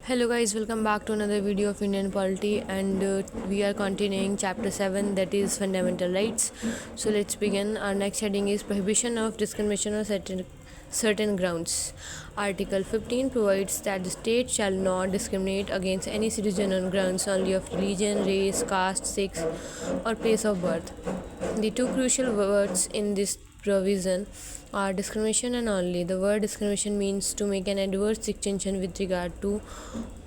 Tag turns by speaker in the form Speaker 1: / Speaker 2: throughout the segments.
Speaker 1: Hello guys, welcome back to another video of Indian polity, and we are continuing chapter 7, that is fundamental rights. So let's begin. Our next heading is prohibition of discrimination on certain grounds. Article 15 provides that the state shall not discriminate against any citizen on grounds only of religion, race, caste, sex, or place of birth. The two crucial words in this provision are discrimination and only. The word discrimination means to make an adverse distinction with regard to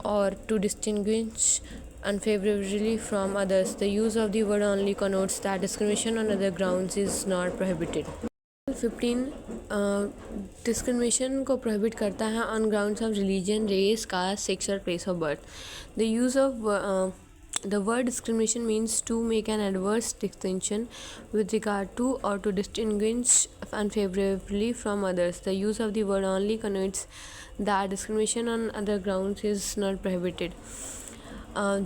Speaker 1: or to distinguish unfavorably from others. The use of the word only connotes that discrimination on other grounds is not prohibited. 15 discrimination को prohibit करता है on grounds of religion, race, caste, sex और place of birth. The use of the word discrimination means to make an adverse distinction with regard to or to distinguish unfavorably from others. The use of the word only connotes that discrimination on other grounds is not prohibited.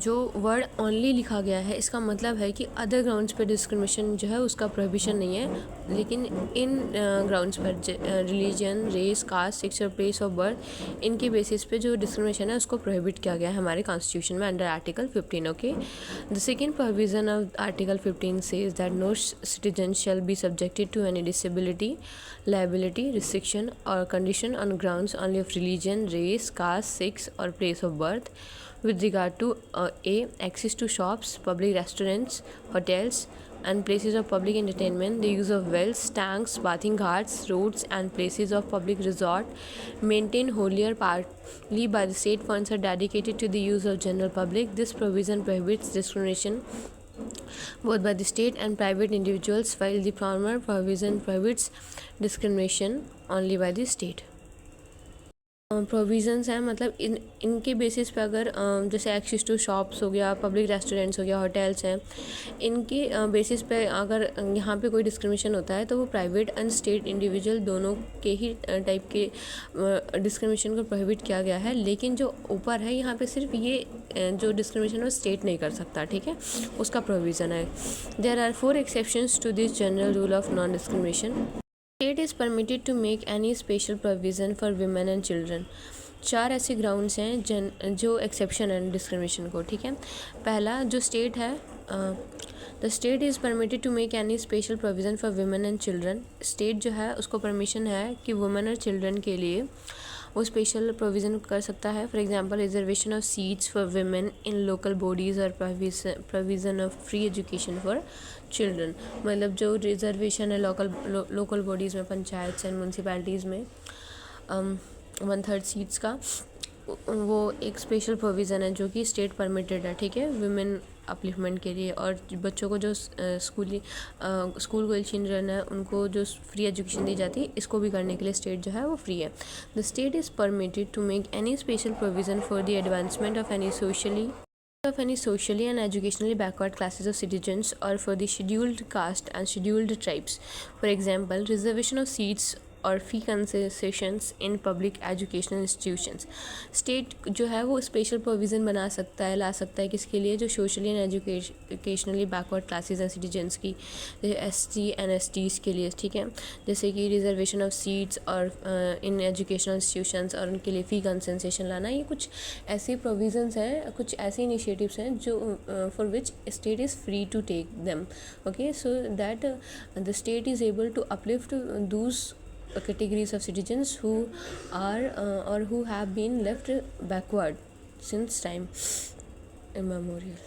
Speaker 1: जो word only लिखा गया है इसका मतलब है कि other grounds पर discrimination जो है उसका प्रोहिबिशन नहीं है, लेकिन इन ग्राउंड्स पर रिलीजन, रेस, कास्ट, सेक्स और प्लेस ऑफ बर्थ इनके बेसिस पे जो डिस्क्रिमिनेशन है उसको प्रोहिबिट किया गया है हमारे कॉन्स्टिट्यूशन में under article 15. Okay, the second provision of article 15 says that no citizen shall be subjected to any disability, liability, restriction or condition on grounds only of religion, race, caste, sex or place of birth with regard to a. access to shops, public restaurants, hotels and places of public entertainment, the use of wells, tanks, bathing ghats, roads and places of public resort maintained wholly or partly by the state funds are dedicated to the use of general public. This provision prohibits discrimination both by the state and private individuals, while the former provision prohibits discrimination only by the state. Provisions हैं मतलब इनके basis पे अगर जैसे access to shops हो गया, public restaurants हो गया, होटल्स हैं, इनके बेसिस पे अगर यहाँ पे कोई डिस्क्रिमिनेशन होता है तो वो प्राइवेट एंड स्टेट इंडिविजुअल दोनों के ही टाइप के डिस्क्रिमिनेशन को प्रोहिबिट किया गया है. लेकिन जो ऊपर है यहाँ पे सिर्फ ये जो डिस्क्रिमिनेशन है वो स्टेट नहीं कर सकता, ठीक है, उसका प्रोविज़न है. There are 4 exceptions to this general rule of non discrimination. State is permitted to make any special provision for women and children. 4 ऐसे ग्राउंड्स हैं जो एक्सेप्शन है डिस्क्रिमिनेशन को, ठीक है. पहला जो स्टेट है, the state is permitted to make any special provision for women and children. State जो है उसको परमिशन है कि वुमेन और चिल्ड्रन के लिए वो स्पेशल प्रोविज़न कर सकता है. For example, reservation of seats for women in local bodies और provision of free education for children. मतलब जो रिजर्वेशन है लोकल बॉडीज़ में, पंचायत एंड म्यूनसिपैलिटीज़ में 1/3 सीट्स का, वो एक स्पेशल प्रोविज़न है जो कि स्टेट परमिटेड है, ठीक है, वुमेन अपलिफ्टमेंट के लिए. और बच्चों को जो स्कूल गोइंग चिल्ड्रन है उनको जो फ्री एजुकेशन दी जाती है, इसको भी करने के लिए स्टेट जो है वो फ्री है. The state is permitted to make any special provision for the advancement of any socially and educationally backward classes of citizens or for the scheduled caste and scheduled tribes. For example, reservation of seats और fee concessions in public educational institutions. State जो है वो special provision बना सकता है, ला सकता है किसके लिए, जो socially and educationally backward classes हैं सिटीजन्स की, जैसे SC and STs के लिए, ठीक है, जैसे कि रिजर्वेशन ऑफ सीट्स और इन एजुकेशनल इंस्टीट्यूशंस और उनके लिए फ़ी कंसेशन लाना. ये कुछ ऐसी प्रोविज़न्स हैं, कुछ ऐसे इनिशिएटिव्स हैं जो for which state is free to take them. Okay, so that the state is able to uplift those categories of citizens who are or who have been left backward since time immemorial.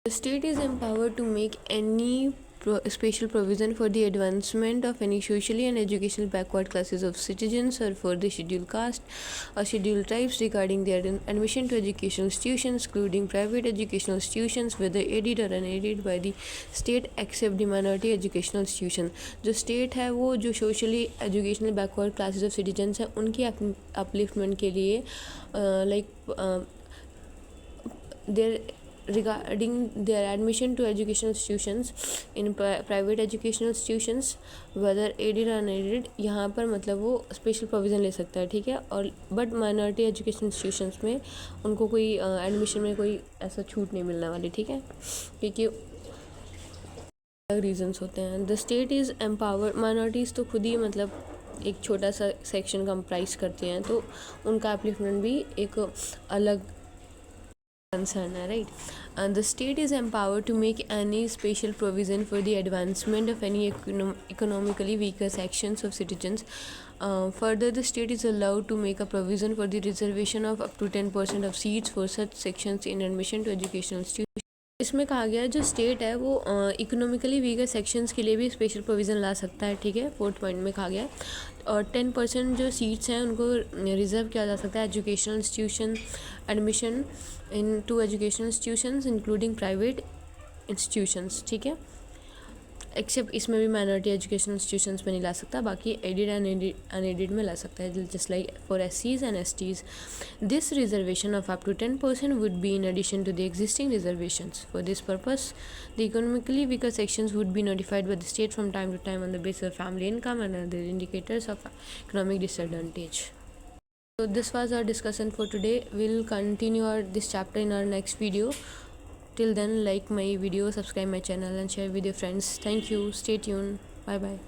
Speaker 1: The state is empowered to make any special provision for the advancement of any socially and educational backward classes of citizens or for the scheduled caste or scheduled tribes regarding their admission to educational institutions, including private educational institutions, whether aided or unaided by the state except the minority educational institution. जो state है वो जो socially educational backward classes of citizens हैं उनकी upliftment के लिए their regarding their admission to educational institutions in private educational institutions whether aided or unaided, यहाँ पर मतलब वो स्पेशल प्रोविज़न ले सकता है, ठीक है. और बट माइनॉरिटी एजुकेशन इंस्टीट्यूशंस में उनको कोई एडमिशन में कोई ऐसा छूट नहीं मिलने वाली, ठीक है, क्योंकि रीजंस होते हैं. The state is empowered. Minorities तो खुद ही मतलब एक छोटा सा सेक्शन कंप्राइज करते हैं, तो उनका अपलिफ्टमेंट भी एक अलग concern है, right? And the state is empowered to make any special provision for the advancement of any economically weaker sections of citizens. Further, the state is allowed to make a provision for the reservation of up to 10% of seats for such sections in admission to educational institutions. इसमें कहा गया जो state है वो economically weaker sections के लिए भी special provision ला सकता है, ठीक है, 4th पॉइंट में कहा गया है। और 10% जो सीट्स हैं उनको रिज़र्व किया जा सकता है educational institution admission into educational institutions including private institutions, ठीक है, एक्सेप्ट इसमें भी माइनॉरिटी एजुकेशनल इंस्टीट्यूशंस में नहीं ला सकता, बाकी एडिड एंड अनएडिड में ला सकता है, just like for SCs and STs. This reservation of up to 10% would be in addition to the existing reservations. For this purpose the economically weaker sections would be notified by the state from time to time on the basis of family income and other indicators of economic disadvantage. So this was our discussion for today. We'll continue this chapter in our next video. Till then, like my video, subscribe my channel and share with your friends. Thank you. Stay tuned. Bye bye.